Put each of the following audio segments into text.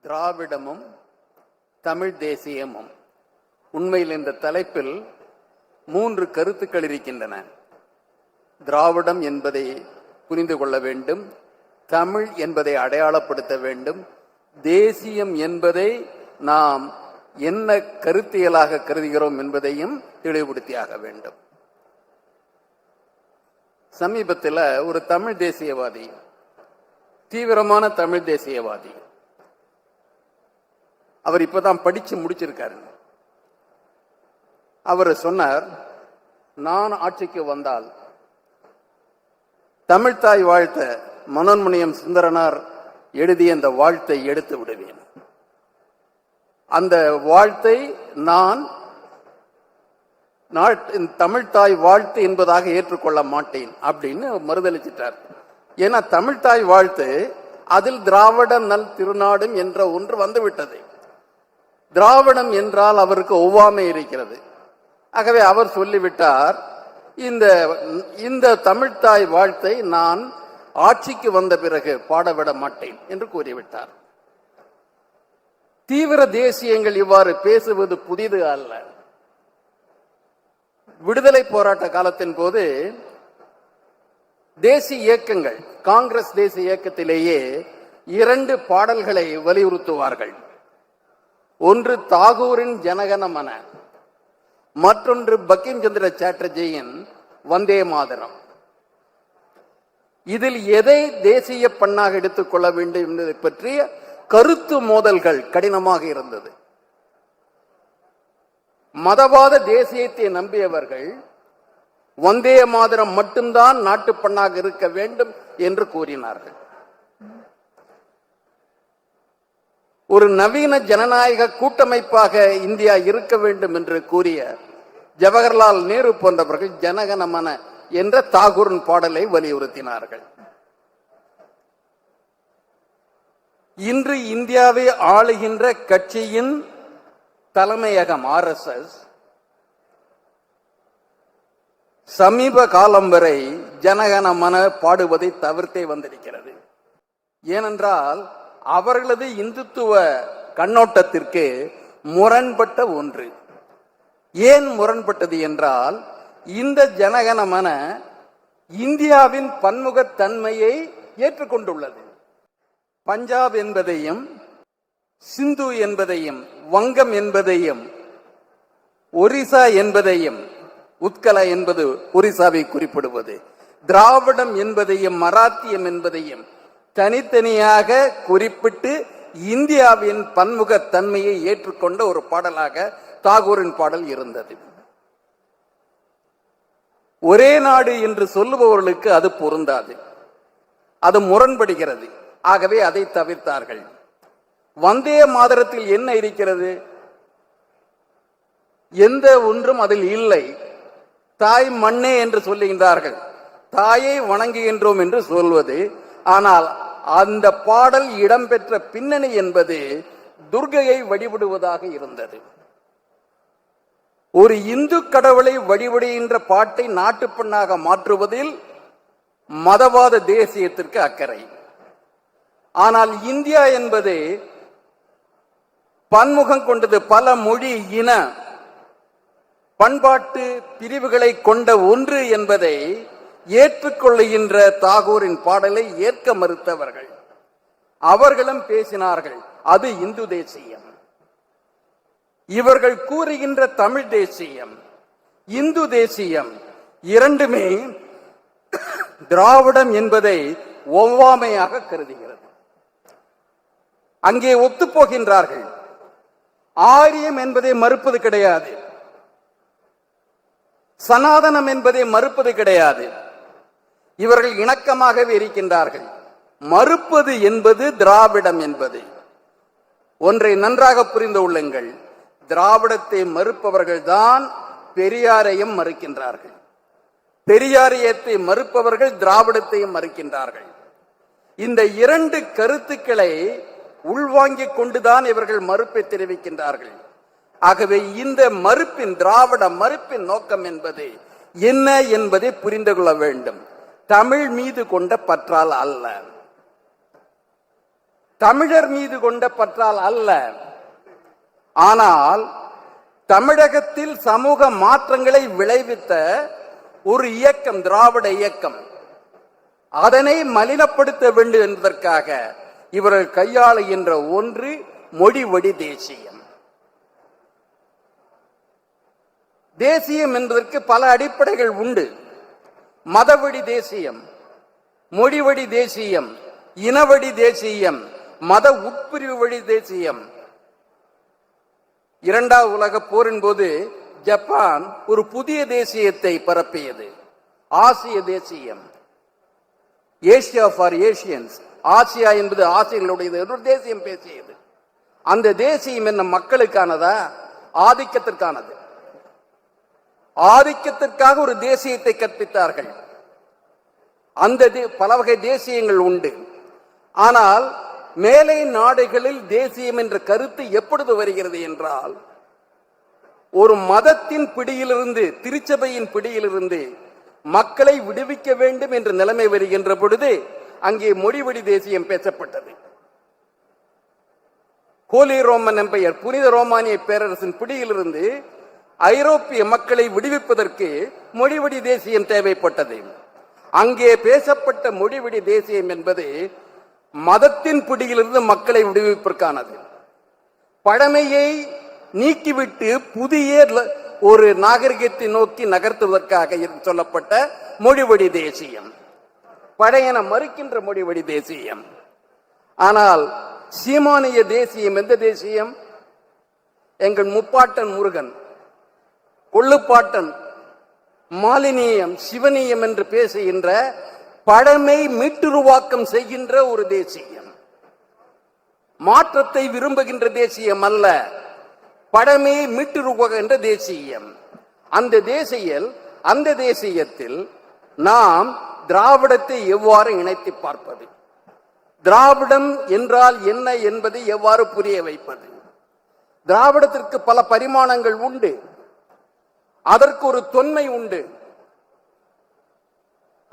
திராவிடமும் தமிழ் தேசியமும். உண்மையில் இந்த தலைப்பில் 3 கருத்துக்கள் இருக்கின்றன. திராவிடம் என்பதை புரிந்து கொள்ள வேண்டும், தமிழ் என்பதை அடையாளப்படுத்த வேண்டும், தேசியம் என்பதை நாம் என்ன கருத்தியலாக கருதுகிறோம் என்பதையும் தெளிவுபடுத்தியாக வேண்டும். சமீபத்தில் ஒரு தமிழ் தேசியவாதி, தீவிரமான தமிழ் தேசியவாதி, அவர் இப்பதான் படிச்சு முடிச்சிருக்காரு. அவர் சொன்னார், நான் ஆட்சிக்கு வந்தால் தமிழ்தாய் வாழ்த்த மனோன்மணியம் சுந்தரனார் எழுதிய அந்த வாழ்த்தை எடுத்து விடுவேன். அந்த வாழ்த்தை நான் தமிழ்தாய் வாழ்த்து என்பதாக ஏற்றுக்கொள்ள மாட்டேன் அப்படின்னு மறுதளிச்சிட்டார். ஏன்னா தமிழ்தாய் வாழ்த்து அதில் திராவிட நல் திருநாடும் என்ற ஒன்று வந்துவிட்டது. திராவிடம் என்றால் அவருக்கு ஒவ்வாமை இருக்கிறது. ஆகவே அவர் சொல்லிவிட்டார், இந்த தமிழ்தாய் வாழ்த்தை நான் ஆட்சிக்கு வந்த பிறகு பாடவிட மாட்டேன் என்று கூறிவிட்டார். தீவிர தேசியங்கள் இவ்வாறு பேசுவது புதிது அல்ல. விடுதலை போராட்ட காலத்தின் போது தேசிய இயக்கங்கள், காங்கிரஸ் தேசிய இயக்கத்திலேயே 2 பாடல்களை வலியுறுத்துவார்கள். ஒன்று தாகூரின் ஜனகணமன, மற்றொன்று பங்கிம் சந்திர சாட்டர்ஜியின் வந்தே மாதரம். இதில் எதை தேசிய பண்ணாக எடுத்துக்கொள்ள வேண்டும் என்பதை பற்றிய கருத்து மோதல்கள் கடினமாக இருந்தது. மதவாத தேசியத்தை நம்பியவர்கள் வந்தே மாதரம் மட்டும்தான் நாட்டு பண்ணாக இருக்க வேண்டும் என்று கூறினார்கள். ஒரு நவீன ஜனநாயக கூட்டமைப்பாக இந்தியா இருக்க வேண்டும் என்று கூறிய ஜவஹர்லால் நேரு போன்றவர்கள் ஜனகணமன என்ற தாகூரின் பாடலை வலியுறுத்தினார்கள். இன்று இந்தியாவை ஆளுகின்ற கட்சியின் தலைமையகம் RSS சமீப காலம் வரை ஜனகணமன பாடுவதை தவிர்த்தே வந்திருக்கிறது. ஏனென்றால் அவர்களது இந்துத்துவ கண்ணோட்டத்திற்கு முரண்பட்ட ஒன்று. ஏன் முரண்பட்டது என்றால், இந்த ஜனகணமன இந்தியாவின் பன்முகத்தன்மையை ஏற்றுக்கொண்டுள்ளது. பஞ்சாப் என்பதையும், சிந்து என்பதையும், வங்கம் என்பதையும், ஒரிசா என்பதையும், உத்கல என்பது ஒரிசாவை குறிப்பிடுவது, திராவிடம் என்பதையும் மராத்தியம் என்பதையும் தனித்தனியாக குறிப்பிட்டு இந்தியாவின் பன்முகத்தன்மையை ஏற்றுக்கொண்ட ஒரு பாடலாக தாகூரின் பாடல் இருந்தது. ஒரே நாடு என்று சொல்லுபவர்களுக்கு அது பொருந்தாது, அது முரண்படுகிறது. ஆகவே அதை தவிர்த்தார்கள். வந்தே மாதரத்தில் என்ன இருக்கிறது? எந்த ஒன்றும் அதில் இல்லை. தாய் மண்ணே என்று சொல்லுகின்றார்கள், தாயை வணங்குகின்றோம் என்று சொல்வது. ஆனால் அந்த பாடல் இடம்பெற்ற பின்னணி என்பது துர்கையை வழிபடுவதாக இருந்தது. ஒரு இந்து கடவுளை வழிபடுகின்ற பாட்டை நாட்டுப்பண்ணாக மாற்றுவதில் மதவாத தேசியத்திற்கு அக்கறை. ஆனால் இந்தியா என்பது பன்முகம் கொண்டது, பல மொழி இன பண்பாட்டு பிரிவுகளை கொண்ட ஒன்று என்பதை ஏற்றுக்கொள்ளுகின்ற தாகூரின் பாடலை ஏற்க மறுத்தவர்கள் அவர்களும் பேசினார்கள், அது இந்து தேசியம். இவர்கள் கூறுகின்ற தமிழ் தேசியம், இந்து தேசியம் இரண்டுமே திராவிடம் என்பதை ஒவ்வாமையாக கருதுகிறது. அங்கே ஒத்துப்போகின்றார்கள். ஆரியம் என்பதை மறுப்பது கிடையாது, சனாதனம் என்பதை மறுப்பது கிடையாது. இவர்கள் இணக்கமாகவே இருக்கின்றார்கள். மறுப்பது என்பது திராவிடம் என்பது. ஒன்றை நன்றாக புரிந்து கொள்ளுங்கள், திராவிடத்தை மறுப்பவர்கள் தான் பெரியாரையும் மறுக்கின்றார்கள், பெரியாரியத்தை மறுப்பவர்கள் திராவிடத்தையும் மறுக்கின்றார்கள். இந்த 2 கருத்துக்களை உள்வாங்கிக் கொண்டுதான் இவர்கள் மறுப்பை தெரிவிக்கின்றார்கள். ஆகவே இந்த மறுப்பின், திராவிட மறுப்பின் நோக்கம் என்பது என்ன என்பதை புரிந்து கொள்ள வேண்டும். தமிழ் மீது கொண்ட பற்றால் அல்ல. தமிழர் மீது கொண்ட பற்றால் அல்ல. ஆனால் தமிழகத்தில் சமூக மாற்றங்களை விளைவித்த ஒரு இயக்கம் திராவிட இயக்கம், அதனை மலினப்படுத்த வேண்டும் என்பதற்காக இவர்கள் கையாளுகின்ற ஒன்று மொழிவழி தேசியம். தேசியம் என்பதற்கு பல அடிப்படைகள் உண்டு. மதவழி தேசியம், மொழிவழி தேசியம், இனவழி தேசியம், மத உட்பிரிவு வழி தேசியம். இரண்டாவது உலக போரின் போது ஜப்பான் ஒரு புதிய தேசியத்தை பரப்பியது, ஆசிய தேசியம். ஏசியா ஃபார் ஏசியன்ஸ், ஆசியா என்பது ஆசியர்களுடைய ஒரு தேசியம் பேசியது. அந்த தேசியம் என்ன மக்களுக்கானதா, ஆதிக்கத்திற்கானது? ஆதிக்கத்திற்காக ஒரு தேசியத்தை கற்பித்தார்கள். அந்த பல வகை தேசியங்கள் உண்டு. ஆனால் மேலை நாடுகளில் தேசியம் என்ற கருத்து எப்பொழுது வருகிறது என்றால், ஒரு மதத்தின் பிடியிலிருந்து, திருச்சபையின் பிடியிலிருந்து மக்களை விடுவிக்க வேண்டும் என்ற நிலைமை வருகின்ற பொழுது அங்கே மொழிவழி தேசியம் பேசப்பட்டது. ஹோலி ரோமன் எம்பையர், புனித ரோமானிய பேரரசின் பிடியிலிருந்து ஐரோப்பிய மக்களை விடுவிப்பதற்கு மொழிவழி தேசியம் தேவைப்பட்டது. அங்கே பேசப்பட்ட மொழிவழி தேசியம் என்பது மதத்தின் பிடியிலிருந்து மக்களை விடுவிப்பதற்கானது. பழமையை நீக்கிவிட்டு புதிய ஒரு நாகரிகத்தை நோக்கி நகர்த்துவதற்காக சொல்லப்பட்ட மொழிவழி தேசியம், பழையன மறுக்கின்ற மொழிவழி தேசியம். ஆனால் சீமானிய தேசியம் எந்த தேசியம்? எங்கள் முப்பாட்டன் முருகன், கொள்ளுப்பாட்டன் மாலினியம், சிவனியம் என்று பேசுகின்ற பழமை மீட்டுருவாக்கம் செய்கின்ற ஒரு தேசியம், மாற்றத்தை விரும்புகின்ற தேசியம் அல்ல, பழமையை மீட்டுருவாக்குகின்ற தேசியம். அந்த தேசியத்தில் நாம் திராவிடத்தை எவ்வாறு இணைத்து பார்ப்பது, திராவிடம் என்றால் என்ன என்பதை எவ்வாறு புரிய வைப்பது? திராவிடத்திற்கு பல பரிமாணங்கள் உண்டு, அதற்கு ஒரு தொன்மை உண்டு,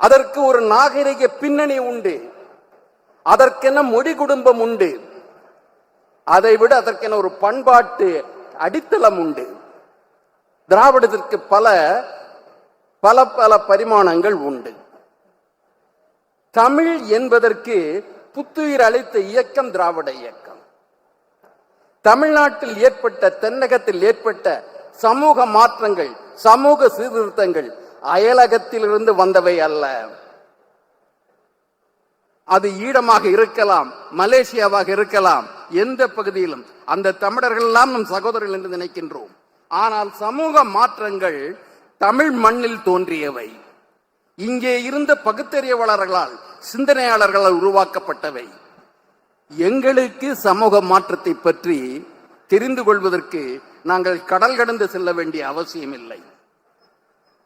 அதற்கு ஒரு நாகரிக பின்னணி உண்டு, அதற்கென மொழி குடும்பம் உண்டு, அதை விட அதற்கென ஒரு பண்பாட்டு அடித்தளம் உண்டு. திராவிடத்திற்கு பல பல பல பரிமாணங்கள் உண்டு. தமிழ் என்பதற்கு புத்துயிர் அளித்த இயக்கம் திராவிட இயக்கம். தமிழ்நாட்டில் ஏற்பட்ட, தென்னகத்தில் ஏற்பட்ட சமூக மாற்றங்கள், சமூக சீர்திருத்தங்கள் அயலகத்திலிருந்து வந்தவை அல்ல. அது ஈழமாக இருக்கலாம், மலேசியாவாக இருக்கலாம், எந்த பகுதியிலும் அந்த தமிழர்கள் எல்லாம் நம் சகோதரர்கள் என்று நினைக்கின்றோம். ஆனால் சமூக மாற்றங்கள் தமிழ் மண்ணில் தோன்றியவை, இங்கே இருந்த பகுத்தறிவாளர்களால், சிந்தனையாளர்களால் உருவாக்கப்பட்டவை. எங்களுக்கு சமூக மாற்றத்தை பற்றி தெரிந்து கொள்வதற்கு நாங்கள் கடல் கடந்து செல்ல வேண்டிய அவசியம் இல்லை.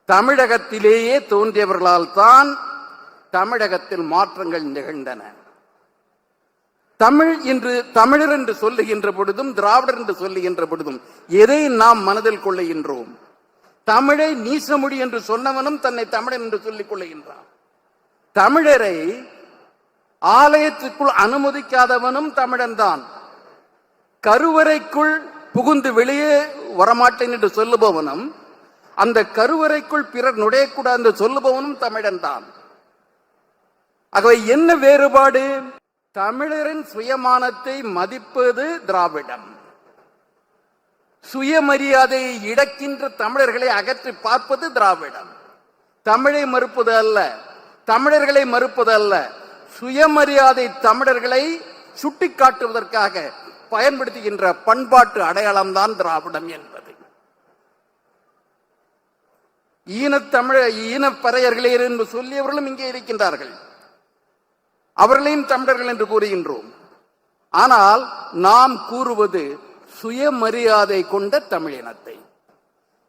தமிழகத்திலேயே தோன்றியவர்களால் தான் தமிழகத்தில் மாற்றங்கள் நிகழ்ந்தன. தமிழ் என்று, தமிழர் என்று சொல்லுகின்ற பொழுதும், திராவிடர் என்று சொல்லுகின்ற பொழுதும் எதை நாம் மனதில் கொள்ளுகின்றோம்? தமிழை நீசமொழி என்று சொன்னவனும் தன்னை தமிழன் என்று சொல்லிக் கொள்ளுகின்றான். தமிழரை ஆலயத்திற்குள் அனுமதிக்காதவனும் தமிழன் தான். கருவறைக்குள் புகுந்து வெளியே வரமாட்டேன் என்று சொல்லுபவனும், அந்த கருவறைக்குள் பிறர் நுழையக்கூடாது என்று சொல்லுபவனும் தமிழன் தான். ஆகவே என்ன வேறுபாடு? தமிழரின் சுயமானத்தை மதிப்பது திராவிடம், சுயமரியாதையை இழக்கின்ற தமிழர்களை அகற்றி பார்ப்பது திராவிடம். தமிழை மறுப்பது அல்ல, தமிழர்களை மறுப்பது அல்ல, சுயமரியாதை தமிழர்களை சுட்டிக்காட்டுவதற்காக பயன்படுத்துகின்ற பண்பாட்டு அடையாளம் தான் திராவிடம் என்பது. ஈனத்தமிழ, ஈனப்பறையர்களே என்று சொல்லியவர்களும் இங்கே இருக்கின்றார்கள், அவர்களையும் தமிழர்கள் என்று கூறுகின்றோம். ஆனால் நாம் கூறுவது சுயமரியாதை கொண்ட தமிழினத்தை,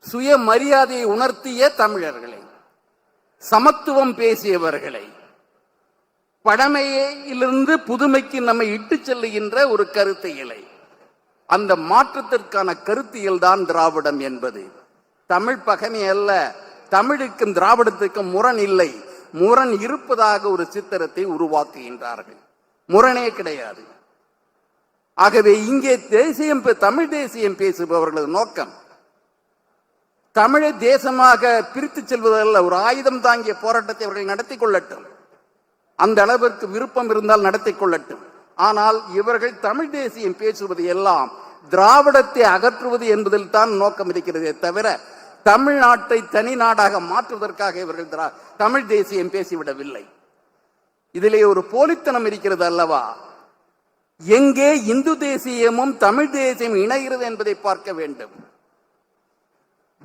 சுயமரியாதையை உணர்த்திய தமிழர்களை, சமத்துவம் பேசியவர்களை, பழமையிலிருந்து புதுமைக்கு நம்மை இட்டு செல்லுகின்ற ஒரு கருத்தியலை, அந்த மாற்றத்திற்கான கருத்தியல் தான் திராவிடம் என்பது. தமிழ் பகைமை அல்ல. தமிழுக்கும் திராவிடத்துக்கும் முரண் இல்லை. முரண் இருப்பதாக ஒரு சித்திரத்தை உருவாக்குகின்றார்கள். முரணே கிடையாது. ஆகவே இங்கே தமிழ் தேசியம் பேசுபவர்களது நோக்கம் தமிழை தேசமாக பிரித்து செல்வதல்ல, ஒரு ஆயுதம் தாங்கிய போராட்டத்தை அவர்கள் நடத்தி கொள்ளட்டும். அந்த அளவிற்கு விருப்பம் இருந்தால் நடத்தி கொள்ளட்டும். ஆனால் இவர்கள் தமிழ் தேசியம் பேசுவது எல்லாம் திராவிடத்தை அகற்றுவது என்பதில் தான் நோக்கம் இருக்கிறதே தவிர தமிழ்நாட்டை தனி நாடாக மாற்றுவதற்காக இவர்கள் தமிழ் தேசியம் பேசிவிடவில்லை. இதிலே ஒரு போலித்தனம் இருக்கிறது அல்லவா? எங்கே இந்து தேசியமும் தமிழ் தேசியம் இணைகிறது என்பதை பார்க்க வேண்டும்.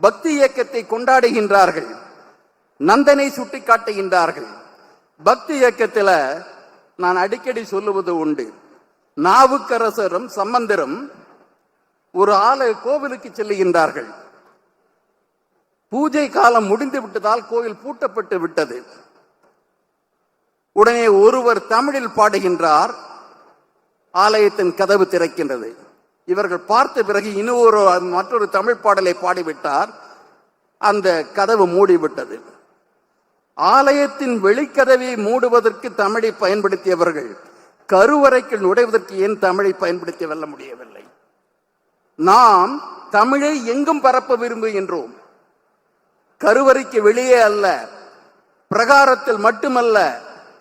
பக்தி இயக்கத்தை கொண்டாடுகின்றார்கள், நந்தனை சுட்டிக்காட்டுகின்றார்கள். பக்தி இயக்கத்தில் நான் அடிக்கடி சொல்லுவது உண்டு, நாவுக்கரசரும் சம்பந்தரும் ஒரு கோவிலுக்கு செல்லுகின்றார்கள். பூஜை காலம் முடிந்து விட்டதால் கோவில் பூட்டப்பட்டு விட்டது. உடனே ஒருவர் தமிழில் பாடுகின்றார், ஆலயத்தின் கதவு திறக்கின்றது. இவர்கள் பார்த்த பிறகு மற்றொரு தமிழ் பாடலை பாடிவிட்டார், அந்த கதவு மூடிவிட்டது. ஆலயத்தின் வெளிக்கதவை மூடுவதற்கு தமிழை பயன்படுத்தியவர்கள் கருவறைக்குள் நுழைவதற்கு ஏன் தமிழை பயன்படுத்தி வெல்ல முடியவில்லை? நாம் தமிழை எங்கும் பரப்ப விரும்புகின்றோம். கருவறைக்கு வெளியே அல்ல, பிரகாரத்தில் மட்டுமல்ல,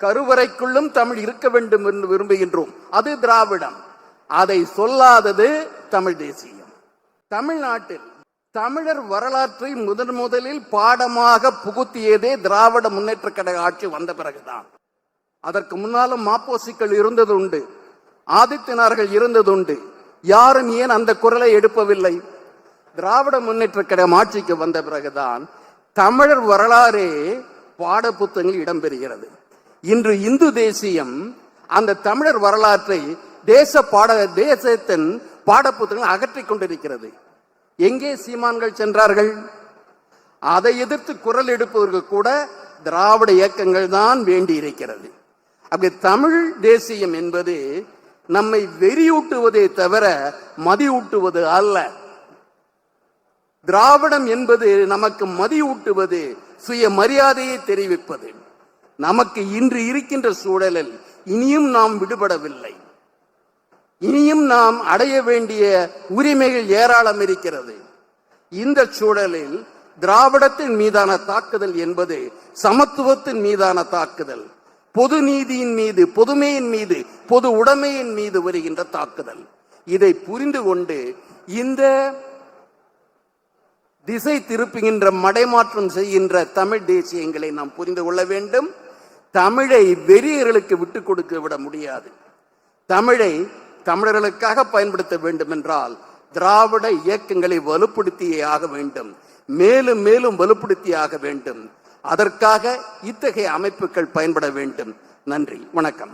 கருவறைக்குள்ளும் தமிழ் இருக்க வேண்டும் என்று விரும்புகின்றோம். அது திராவிடம். அதை சொல்லாதது தமிழ் தேசியம். தமிழ்நாட்டில் தமிழர் வரலாற்றை முதலில் பாடமாக புகுத்தியதே திராவிட முன்னேற்ற கழக ஆட்சி வந்த பிறகுதான். அதற்கு முன்னாலும் மாப்போசிக்கள் இருந்தது உண்டு, ஆதித்தினார்கள் இருந்தது உண்டு. யாரும் ஏன் அந்த குரலை எழுப்பவில்லை? திராவிட முன்னேற்ற கழகம் ஆட்சிக்கு வந்த பிறகுதான் தமிழர் வரலாறே பாட புத்தகங்களில் இடம்பெறுகிறது. இன்று இந்து தேசியம் அந்த தமிழர் வரலாற்றை தேசத்தின் பாட புத்தகங்கள் அகற்றிக் கொண்டிருக்கிறது. எங்கே சீமான்கள் சென்றார்கள்? அதை எதிர்த்து குரல் எடுப்பவர்கள் கூட திராவிட இயக்கங்கள் தான் வேண்டி இருக்கிறது. அப்படி தமிழ் தேசியம் என்பது நம்மை வெறியூட்டுவதே தவிர மதியூட்டுவது அல்ல. திராவிடம் என்பது நமக்கு மதியூட்டுவது, சுய மரியாதையை தெரிவிப்பது. நமக்கு இன்று இருக்கின்ற சூழலில் இனியும் நாம் விடுபடவில்லை. இனியும் நாம் அடைய வேண்டிய உரிமைகள் ஏராளம் இருக்கிறது. இந்த சூழலில் திராவிடத்தின் மீதான தாக்குதல் என்பது சமத்துவத்தின் மீதான தாக்குதல், பொது நீதியின் மீது, பொதுமையின் மீது, பொது உடைமையின் மீது வருகின்ற தாக்குதல். இதை புரிந்து கொண்டு இந்த திசை திருப்புகின்ற, மடைமாற்றம் செய்கின்ற தமிழ் தேசியங்களை நாம் புரிந்து கொள்ள வேண்டும். தமிழை வெறியர்களுக்கு விட்டுக் கொடுக்க விட முடியாது. தமிழை தமிழர்களுக்காக பயன்படுத்த வேண்டும் என்றால் திராவிட இயக்கங்களை வலுப்படுத்தியே ஆக வேண்டும், மேலும் மேலும் வலுப்படுத்தியே ஆக வேண்டும். அதற்காக இத்தகைய அமைப்புகள் பயன்பட வேண்டும். நன்றி, வணக்கம்.